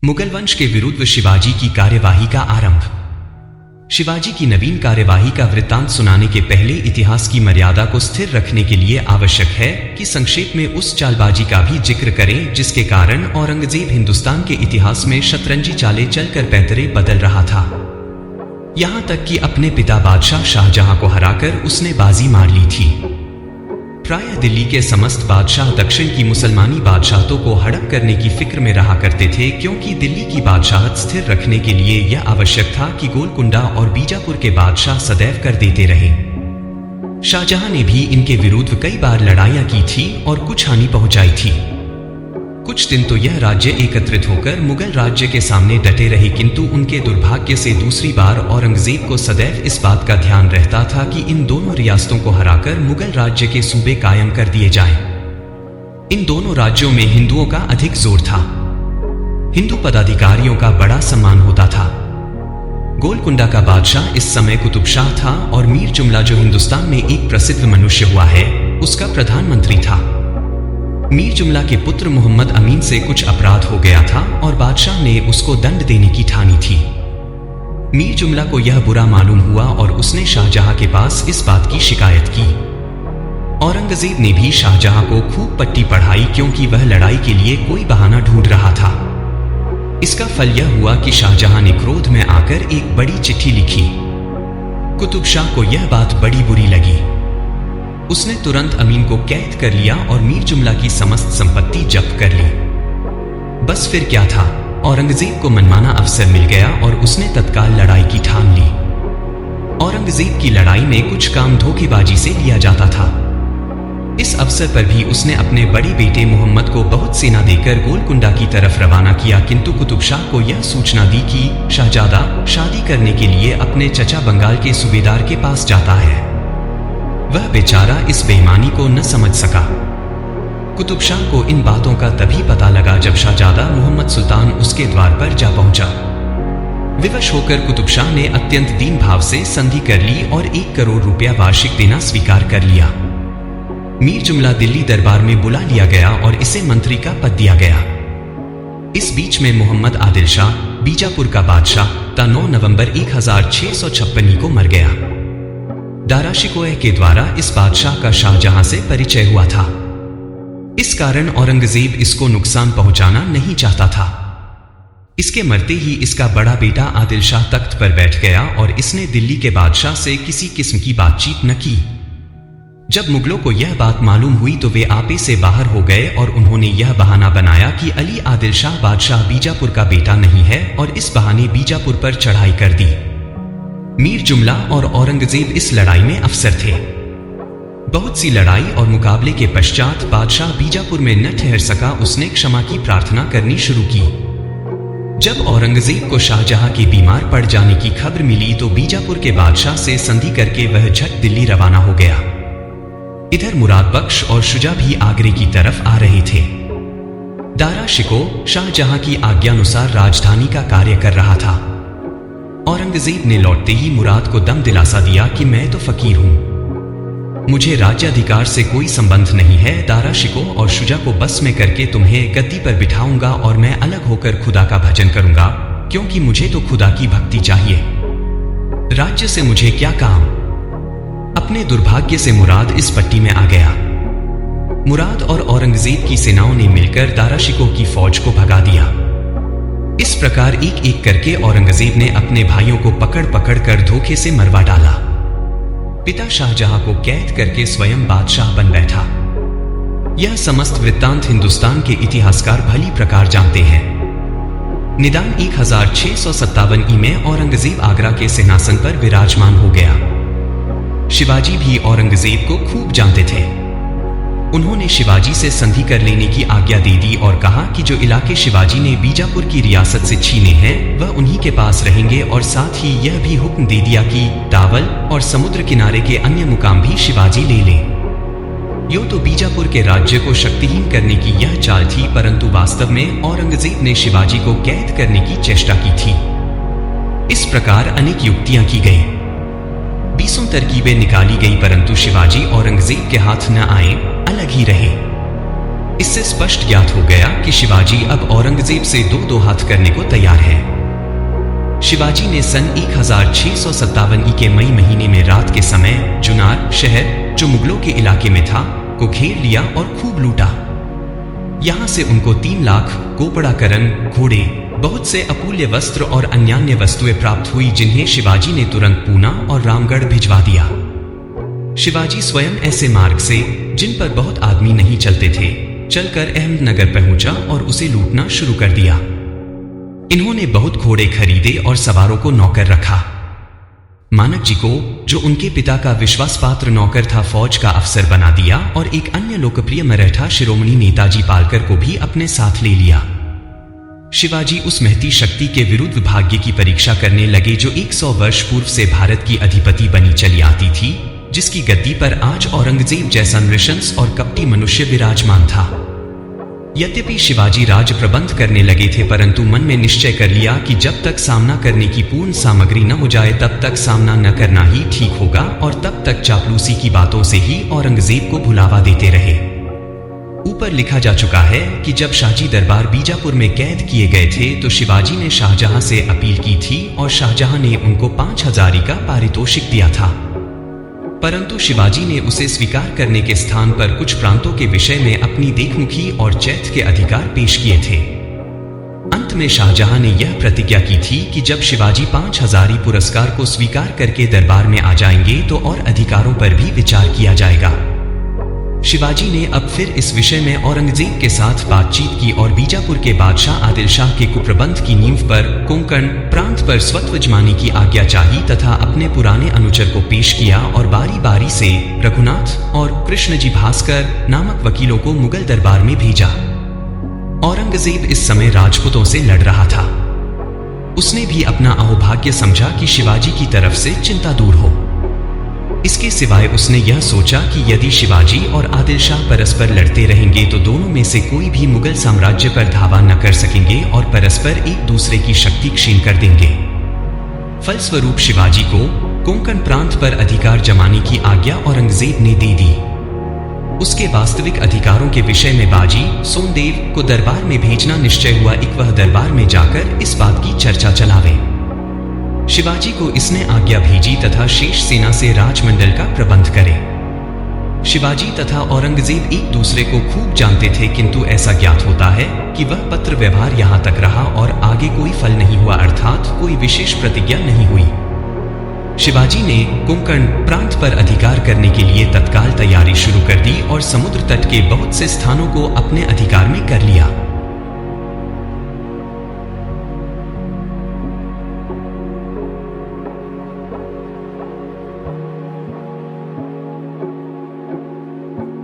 मुगल वंश के विरुद्ध शिवाजी की कार्यवाही का आरंभ। शिवाजी की नवीन कार्यवाही का वृत्तांत सुनाने के पहले इतिहास की मर्यादा को स्थिर रखने के लिए आवश्यक है कि संक्षेप में उस चालबाजी का भी जिक्र करें जिसके कारण औरंगजेब हिंदुस्तान के इतिहास में शतरंजी चालें चलकर पैतरे बदल रहा था। यहां तक कि अपने पिता बादशाह शाहजहां को हराकर उसने बाजी मार ली थी। प्रायः दिल्ली के समस्त बादशाह दक्षिण की मुसलमानी बादशाहतों को हड़प करने की फिक्र में रहा करते थे, क्योंकि दिल्ली की बादशाहत स्थिर रखने के लिए यह आवश्यक था कि गोलकुंडा और बीजापुर के बादशाह सदैव कर देते रहे। शाहजहां ने भी इनके विरुद्ध कई बार लड़ाइयां की थी और कुछ हानि पहुंचाई थी। कुछ दिन तो यह राज्य एकत्रित होकर मुगल राज्य के सामने डटे रहे, किंतु उनके दुर्भाग्य से दूसरी बार औरंगजेब को सदैव इस बात का ध्यान रहता था कि इन दोनों रियासतों को हराकर मुगल राज्य के सूबे कायम कर दिए जाएं। इन दोनों राज्यों में हिंदुओं का अधिक जोर था। हिंदू पदाधिकारियों का बड़ा सम्मान होता था। गोलकुंडा का बादशाह इस समय कुतुब शाह था और मीर जुमला, जो हिंदुस्तान में एक प्रसिद्ध मनुष्य हुआ है, उसका प्रधानमंत्री था। मीर जुमला के पुत्र मोहम्मद अमीन से कुछ अपराध हो गया था और बादशाह ने उसको दंड देने की ठानी थी। मीर जुमला को यह बुरा मालूम हुआ और उसने शाहजहां के पास इस बात की शिकायत की। औरंगजेब ने भी शाहजहां को खूब पट्टी पढ़ाई, क्योंकि वह लड़ाई के लिए कोई बहाना ढूंढ रहा था। इसका फल यह हुआ कि शाहजहां ने क्रोध में आकर एक बड़ी चिट्ठी लिखी। कुतुब शाह को यह बात बड़ी बुरी लगी। उसने तुरंत अमीन को कैद कर लिया और मीर जुमला की समस्त संपत्ति जब्त कर ली। बस फिर क्या था, औरंगजेब को मनमाना अवसर मिल गया और उसने तत्काल लड़ाई की ठान ली। औरंगजेब की लड़ाई में कुछ काम धोखेबाजी से लिया जाता था। इस अवसर पर भी उसने अपने बड़े बेटे मोहम्मद को बहुत सेना देकर गोलकुंडा की तरफ रवाना किया, किंतु कुतुब शाह को यह सूचना दी कि शहजादा शादी करने के लिए अपने चचा बंगाल के सूबेदार के पास जाता है। वह बेचारा इस बेईमानी को न समझ सका। कुतुब शाह को इन बातों का तभी पता लगा जब शाहजादा मोहम्मद सुल्तान उसके द्वार पर जा पहुंचा। विवश होकर कुतुब शाह ने अत्यंत दीन भाव से संधि कर ली और 1 करोड़ रुपया वार्षिक देना स्वीकार कर लिया। मीर जुमला दिल्ली दरबार में बुला लिया गया और इसे मंत्री का पद दिया गया। इस बीच में मोहम्मद आदिल शाह, बीजापुर का बादशाह, 9 नवंबर 1656 को मर गया। दारा शिकोह के द्वारा इस बादशाह का शाहजहां से परिचय हुआ था। इस कारण औरंगजेब इसको नुकसान पहुंचाना नहीं चाहता था। इसके मरते ही इसका बड़ा बेटा आदिल शाह तख्त पर बैठ गया और इसने दिल्ली के बादशाह से किसी किस्म की बातचीत न की। जब मुगलों को यह बात मालूम हुई तो वे आपे से बाहर हो गए और उन्होंने यह बहाना बनाया कि अली आदिल शाह बादशाह बीजापुर का बेटा नहीं है, और इस बहाने बीजापुर पर चढ़ाई कर दी। मीर जुमला और औरंगजेब इस लड़ाई में अफसर थे। बहुत सी लड़ाई और मुकाबले के पश्चात बादशाह बीजापुर में न ठहर सका। उसने क्षमा की प्रार्थना करनी शुरू की। जब औरंगजेब को शाहजहां के बीमार पड़ जाने की खबर मिली तो बीजापुर के बादशाह से संधि करके वह झट दिल्ली रवाना हो गया। इधर मुराद बख्श और शुजा भी आगरे की तरफ आ रहे थे। दारा शिकोह शाहजहां की आज्ञानुसार राजधानी का कार्य कर रहा था। औरंगजेब ने लौटते ही मुराद को दम दिलासा दिया कि मैं तो फकीर हूं, मुझे राज्याधिकार से कोई संबंध नहीं है। दारा शिकोह और शुजा को बस में करके तुम्हें गद्दी पर बिठाऊंगा और मैं अलग होकर खुदा का भजन करूंगा, क्योंकि मुझे तो खुदा की भक्ति चाहिए। राज्य से मुझे क्या काम। अपने दुर्भाग्य से मुराद इस पट्टी में आ गया। मुराद और औरंगजेब की सेनाओं ने मिलकर दारा शिकोह की फौज को भगा दिया। इस प्रकार एक एक करके औरंगजेब ने अपने भाइयों को पकड़ पकड़ कर धोखे से मरवा डाला। पिता शाहजहां को कैद करके स्वयं बादशाह बन बैठा। यह समस्त वृत्तांत हिंदुस्तान के इतिहासकार भली प्रकार जानते हैं। निदान 1657 में औरंगजेब आगरा के सिंहासन पर विराजमान हो गया। शिवाजी भी औरंगजेब को खूब जानते थे। उन्होंने शिवाजी से संधि कर लेने की आज्ञा दे दी और कहा कि जो इलाके शिवाजी ने बीजापुर की रियासत से छीने हैं वह उन्हीं के पास रहेंगे, और साथ ही यह भी हुक्म दे दिया कि टावल और समुद्र किनारे के अन्य मुकाम भी शिवाजी ले ले। यूं तो बीजापुर के राज्य को शक्तिहीन करने की यह चाल थी, परंतु वास्तव में औरंगजेब ने शिवाजी को कैद करने की चेष्टा की थी। इस प्रकार अनेक युक्तियां की गई, 20 तरकीबें निकाली गई, परंतु शिवाजी औरंगजेब के हाथ न आए, अलग ही रहे। इससे स्पष्ट ज्ञात हो गया कि शिवाजी अब औरंगजेब से दो हाथ करने को तैयार है। शिवाजी ने सन 1657 के मई महीने में रात के समय जुनार शहर, जो मुगलों के इलाके में था, को घेर लिया और खूब लूटा। यहां से उनको 3 लाख कोपड़ाकरण, घोड़े, बहुत से अमूल्य वस्त्र और अन्यान्य वस्तुएं प्राप्त हुई, जिन्हें शिवाजी ने तुरंत पूना और रामगढ़ भिजवा दिया। शिवाजी स्वयं ऐसे मार्ग से, जिन पर बहुत आदमी नहीं चलते थे, चलकर अहमदनगर पहुंचा और उसे लूटना शुरू कर दिया। इन्होंने बहुत घोड़े खरीदे और सवारों को नौकर रखा। मानक जी को, जो उनके पिता का विश्वास पात्र नौकर था, फौज का अफसर बना दिया और एक अन्य लोकप्रिय मराठा शिरोमणि नेताजी पालकर को भी अपने साथ ले लिया। शिवाजी उस महती शक्ति के विरुद्ध भाग्य की परीक्षा करने लगे जो 100 वर्ष पूर्व से भारत की अधिपति बनी चली आती थी, जिसकी गद्दी पर आज औरंगजेब जैसा नृशंस और कपटी मनुष्य विराजमान था। यद्यपि शिवाजी राज प्रबंध करने लगे थे, परंतु मन में निश्चय कर लिया कि जब तक सामना करने की पूर्ण सामग्री न हो जाए तब तक सामना न करना ही ठीक होगा, और तब तक चापलूसी की बातों से ही औरंगजेब को भुलावा देते रहे। ऊपर लिखा जा चुका है कि जब शाहजी दरबार बीजापुर में कैद किए गए थे तो शिवाजी ने शाहजहां से अपील की थी और शाहजहां ने उनको 5000 का पारितोषिक दिया था, परंतु शिवाजी ने उसे स्वीकार करने के स्थान पर कुछ प्रांतों के विषय में अपनी देखमुखी और चैत्य के अधिकार पेश किए थे। अंत में शाहजहां ने यह प्रतिज्ञा की थी कि जब शिवाजी 5000 पुरस्कार को स्वीकार करके दरबार में आ जाएंगे तो और अधिकारों पर भी विचार किया जाएगा। शिवाजी ने अब फिर इस विषय में औरंगजेब के साथ बातचीत की और बीजापुर के बादशाह आदिल शाह के कुप्रबंध की नींव पर कोंकण प्रांत पर स्वत्व जमाने की आज्ञा चाही तथा अपने पुराने अनुचर को पेश किया और बारी बारी से रघुनाथ और कृष्णजी भास्कर नामक वकीलों को मुगल दरबार में भेजा। औरंगजेब इस समय राजपूतों से लड़ रहा था। उसने भी अपना अहोभाग्य समझा कि शिवाजी की तरफ से चिंता दूर हो। इसके सिवाय उसने यह सोचा कि यदि शिवाजी और आदिल शाह परस्पर लड़ते रहेंगे तो दोनों में से कोई भी मुगल साम्राज्य पर धावा न कर सकेंगे और परस्पर एक दूसरे की शक्ति क्षीण कर देंगे। फलस्वरूप शिवाजी को कोंकण प्रांत पर अधिकार जमाने की आज्ञा औरंगजेब ने दे दी। उसके वास्तविक अधिकारों के विषय में बाजी सोमदेव को दरबार में भेजना निश्चय हुआ कि वह दरबार में जाकर इस बात की चर्चा चलावे। शिवाजी को इसने आज्ञा भेजी तथा शेष सेना से राजमंडल का प्रबंध करे। शिवाजी तथा औरंगजेब एक दूसरे को खूब जानते थे, किंतु ऐसा ज्ञात होता है कि वह पत्र व्यवहार यहाँ तक रहा और आगे कोई फल नहीं हुआ, अर्थात कोई विशेष प्रतिज्ञा नहीं हुई। शिवाजी ने कोंकण प्रांत पर अधिकार करने के लिए तत्काल तैयारी शुरू कर दी और समुद्र तट के बहुत से स्थानों को अपने अधिकार में कर लिया।